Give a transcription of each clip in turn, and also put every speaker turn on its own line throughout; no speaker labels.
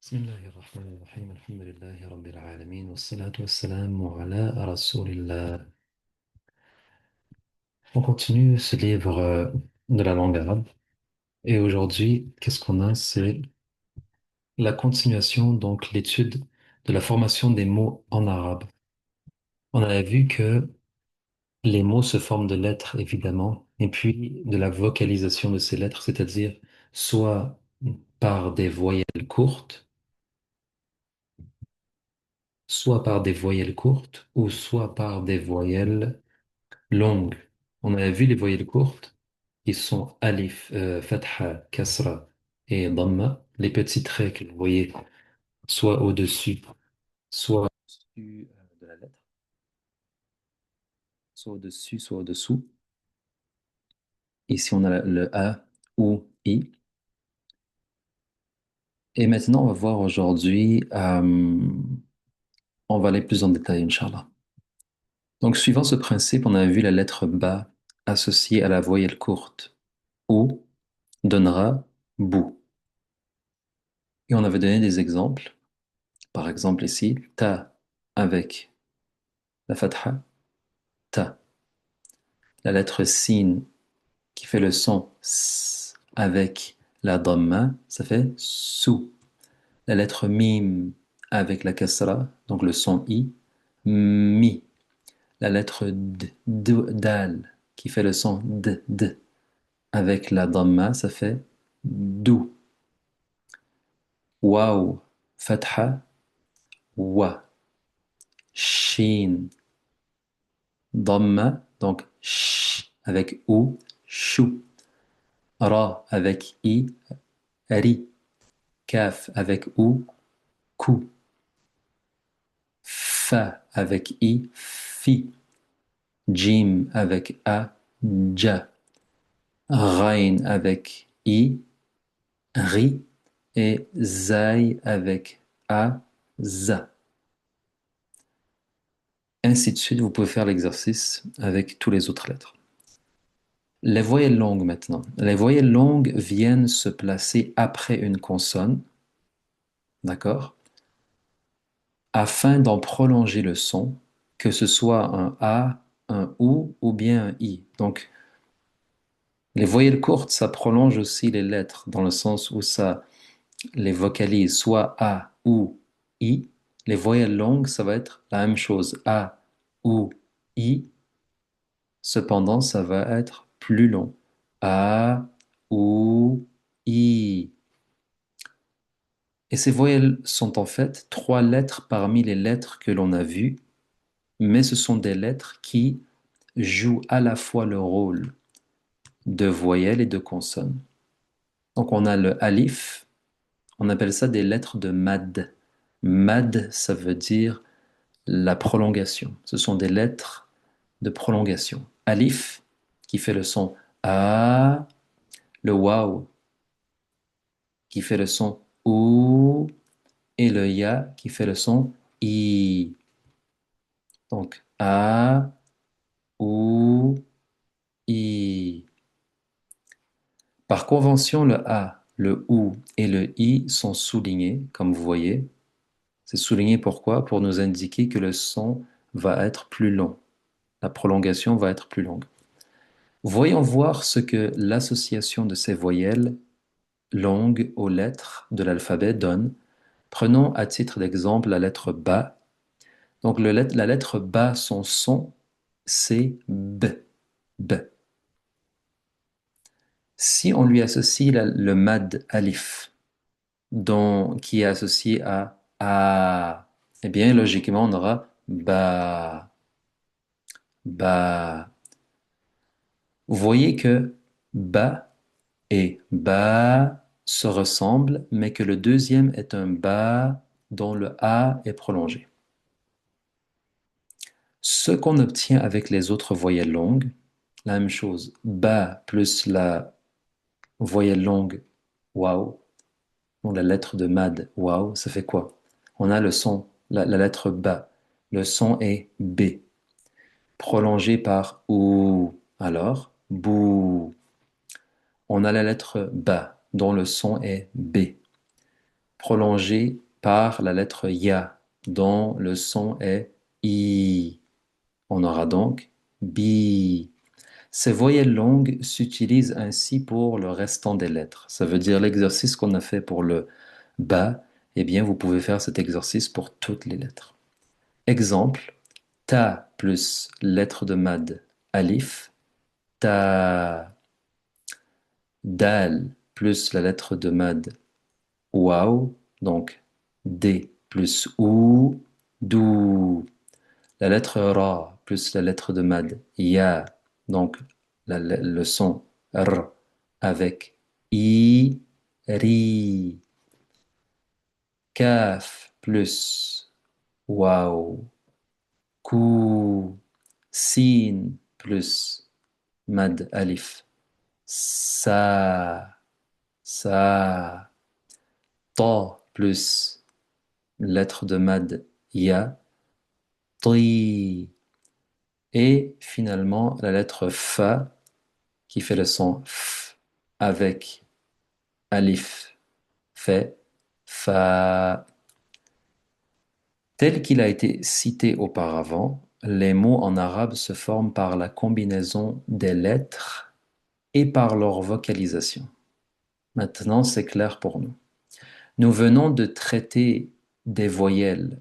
بسم الله الرحمن الرحيم الحمد لله رب العالمين والصلاة والسلام على رسول الله. On continue ce livre de la langue arabe et aujourd'hui, qu'est-ce qu'on a? C'est la continuation, donc l'étude de la formation des mots en arabe. On a vu que les mots se forment de lettres, évidemment, et puis de la vocalisation de ces lettres, c'est-à-dire soit par des voyelles courtes, soit par des voyelles courtes ou soit par des voyelles longues. On a vu les voyelles courtes qui sont alif, fatha, kasra et dhamma, les petits traits que vous voyez soit au-dessus, soit au-dessus de la lettre, soit au-dessus, soit au-dessous. Ici, on a le A ou I. Et maintenant, on va voir aujourd'hui, on va aller plus en détail, Inch'Allah. Donc, suivant ce principe, on a vu la lettre Ba associée à la voyelle courte ou donnera bou. Et on avait donné des exemples. Par exemple ici, ta avec la fatha, ta. La lettre sin qui fait le son s avec la dhamma, ça fait sou. La lettre mim avec la kasra, donc le son i, mi. La lettre dal qui fait le son d avec la dhamma, ça fait dou. Waw, fatha, wa. Shin, dhamma, donc sh avec ou, chou. Ra avec i, ri. Kaf avec ou, kou. Fa avec i, fi. Jim avec a, ja. Rain avec i, ri. Et zai avec a, za. Ainsi de suite, vous pouvez faire l'exercice avec toutes les autres lettres. Les voyelles longues maintenant. Les voyelles longues viennent se placer après une consonne, d'accord? Afin d'en prolonger le son, que ce soit un A, un ou bien un I. Donc, les voyelles courtes, ça prolonge aussi les lettres, dans le sens où ça les vocalise, soit A, ou, I. Les voyelles longues, ça va être la même chose, A, ou, I. Cependant, ça va être plus long. A, ou, I. Et ces voyelles sont en fait trois lettres parmi les lettres que l'on a vues, mais ce sont des lettres qui jouent à la fois le rôle de voyelles et de consonnes. Donc on a le alif, on appelle ça des lettres de mad. Mad, ça veut dire la prolongation. Ce sont des lettres de prolongation. Alif, qui fait le son A, le waw, qui fait le son OU, et le ya, qui fait le son I. Donc A, OU, I. Par convention, le A, le OU et le I sont soulignés, comme vous voyez. C'est souligné pourquoi? Pour nous indiquer que le son va être plus long. La prolongation va être plus longue. Voyons voir ce que l'association de ces voyelles longues aux lettres de l'alphabet donne. Prenons à titre d'exemple la lettre Ba. Donc la lettre Ba, son son, c'est B. B. Si on lui associe le mad alif, qui est associé à A, eh bien logiquement on aura Ba. Ba. Vous voyez que Ba et Ba se ressemblent, mais que le deuxième est un Ba dont le A est prolongé. Ce qu'on obtient avec les autres voyelles longues, la même chose, Ba plus la voyelle longue Waw, donc la lettre de Mad Waw, ça fait quoi? On a le son, la lettre Ba. Le son est B, prolongé par OU. Alors, Bou. On a la lettre Ba, dont le son est B, prolongé par la lettre ya, dont le son est i. On aura donc bi. Ces voyelles longues s'utilisent ainsi pour le restant des lettres. Ça veut dire l'exercice qu'on a fait pour le ba, eh bien vous pouvez faire cet exercice pour toutes les lettres. Exemple, ta plus lettre de mad alif, ta. Dal plus la lettre de mad waouh, donc D plus ou, dou. La lettre Ra plus la lettre de mad Ya, donc le son R avec I, Ri. Kaf plus Waouh, Ku. Sin plus mad Alif Sa, Sa. Ta plus lettre de mad Ya, Tri. Et finalement, la lettre Fa qui fait le son F avec Alif fait Fa. Tel qu'il a été cité auparavant, les mots en arabe se forment par la combinaison des lettres et par leur vocalisation. Maintenant, c'est clair pour nous. Nous venons de traiter des voyelles,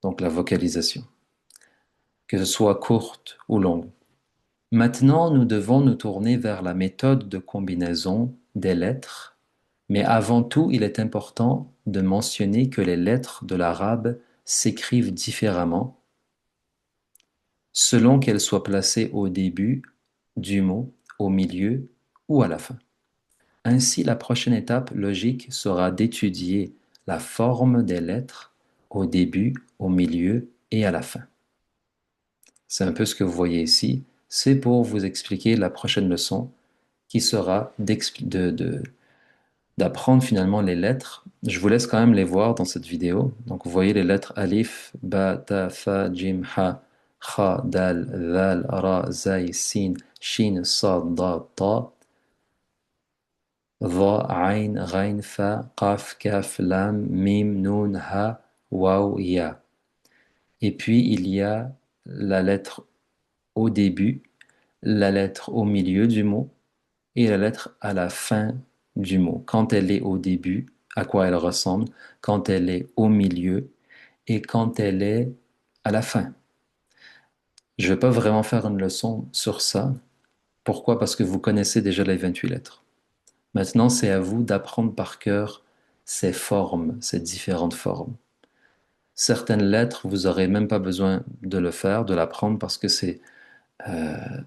donc la vocalisation, que ce soit courte ou longue. Maintenant, nous devons nous tourner vers la méthode de combinaison des lettres, mais avant tout, il est important de mentionner que les lettres de l'arabe s'écrivent différemment selon qu'elles soient placées au début du mot, au milieu ou à la fin. Ainsi, la prochaine étape logique sera d'étudier la forme des lettres au début, au milieu et à la fin. C'est un peu ce que vous voyez ici. C'est pour vous expliquer la prochaine leçon qui sera d'apprendre finalement les lettres. Je vous laisse quand même les voir dans cette vidéo. Donc vous voyez les lettres alif, ba, ta, fa, jim, ha, kha, dal, dhal, ra, zay, sin, shin, sad, da, ta, dha, ayn, ghayn, fa, qaf, kaf, lam, mim, nun, ha, waw, ya. Et puis il y a la lettre au début, la lettre au milieu du mot et la lettre à la fin du mot. Quand elle est au début, à quoi elle ressemble, quand elle est au milieu et quand elle est à la fin. Je ne vais pas vraiment faire une leçon sur ça. Pourquoi? Parce que vous connaissez déjà les 28 lettres. Maintenant, c'est à vous d'apprendre par cœur ces formes, ces différentes formes. Certaines lettres, vous n'aurez même pas besoin de le faire, de l'apprendre parce que c'est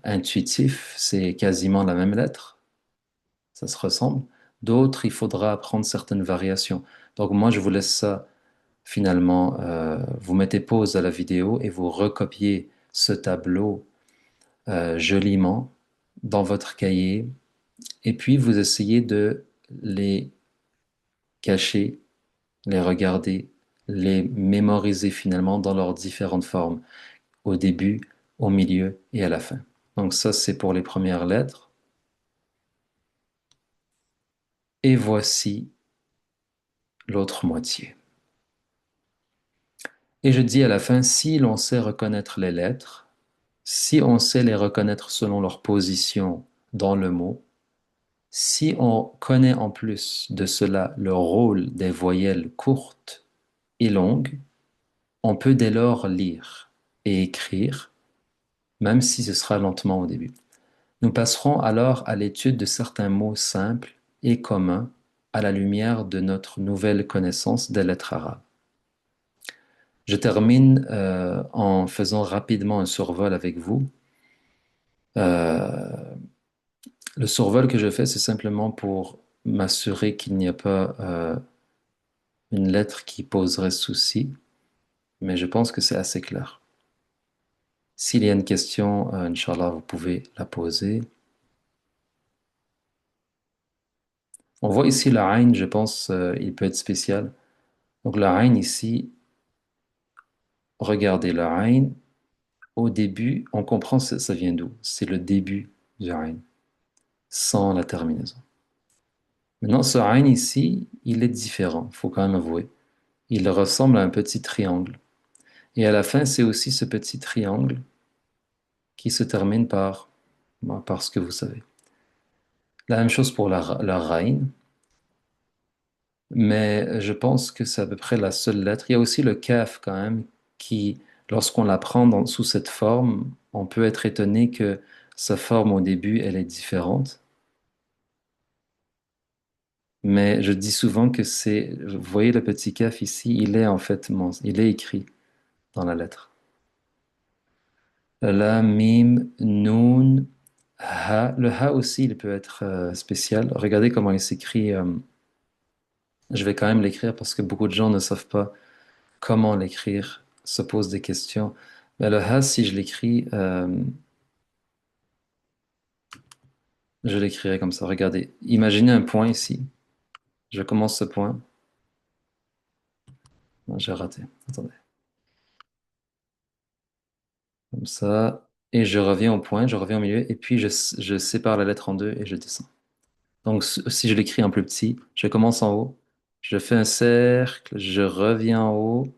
intuitif, c'est quasiment la même lettre. Ça se ressemble. D'autres, il faudra apprendre certaines variations. Donc moi, je vous laisse ça finalement. Vous mettez pause à la vidéo et vous recopiez ce tableau joliment dans votre cahier. Et puis, vous essayez de les cacher, les regarder, les mémoriser finalement dans leurs différentes formes, au début, au milieu et à la fin. Donc ça, c'est pour les premières lettres. Et voici l'autre moitié. Et je dis à la fin, si l'on sait reconnaître les lettres, si on sait les reconnaître selon leur position dans le mot, si on connaît en plus de cela le rôle des voyelles courtes et longues, on peut dès lors lire et écrire, même si ce sera lentement au début. Nous passerons alors à l'étude de certains mots simples et communs à la lumière de notre nouvelle connaissance des lettres arabes. Je termine en faisant rapidement un survol avec vous. Euh, le survol que je fais, c'est simplement pour m'assurer qu'il n'y a pas une lettre qui poserait souci, mais je pense que c'est assez clair. S'il y a une question, Inch'Allah, vous pouvez la poser. On voit ici la ayn, je pense, il peut être spécial. Donc la ayn ici, regardez la ayn. Au début, on comprend ça vient d'où? C'est le début du ayn, sans la terminaison. Maintenant, ce Ain ici, il est différent, faut quand même avouer. Il ressemble à un petit triangle. Et à la fin, c'est aussi ce petit triangle qui se termine par, bon, par ce que vous savez. La même chose pour la Rain, mais je pense que c'est à peu près la seule lettre. Il y a aussi le Kaf quand même, qui, lorsqu'on la prend sous cette forme, on peut être étonné que sa forme au début, elle est différente. Mais je dis souvent que c'est, vous voyez le petit Kaf ici, il est en fait, il est écrit dans la lettre. La, mim, noun, ha. Le ha aussi, il peut être spécial. Regardez comment il s'écrit. Je vais quand même l'écrire parce que beaucoup de gens ne savent pas comment l'écrire, se posent des questions. Mais le ha, si je l'écris, je l'écrirai comme ça. Regardez, imaginez un point ici. Je commence ce point. Non, j'ai raté. Attendez. Comme ça. Et je reviens au point, je reviens au milieu. Et puis je sépare la lettre en deux et je descends. Donc si je l'écris en plus petit, je commence en haut. Je fais un cercle, je reviens en haut.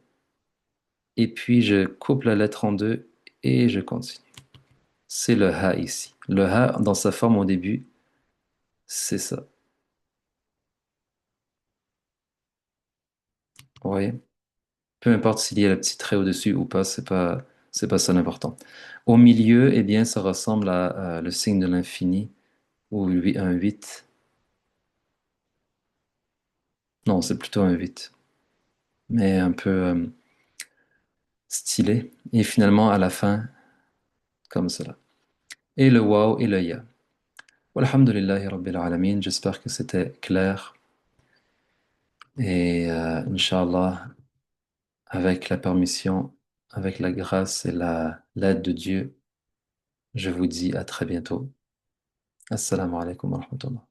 Et puis je coupe la lettre en deux et je continue. C'est le ha ici. Le ha, dans sa forme au début, c'est ça. Vous voyez? Peu importe s'il y a le petit trait au-dessus ou pas, c'est pas ça l'important. Au milieu, eh bien, ça ressemble à le signe de l'infini ou un 8. Non, c'est plutôt un 8, mais un peu stylé. Et finalement, à la fin, comme cela. Et le waw et le ya. Walhamdulillahi Rabbil Alamin. J'espère que c'était clair. Et Inch'Allah, avec la permission, avec la grâce et l'aide de Dieu, je vous dis à très bientôt. Assalamu alaikum wa rahmatullah.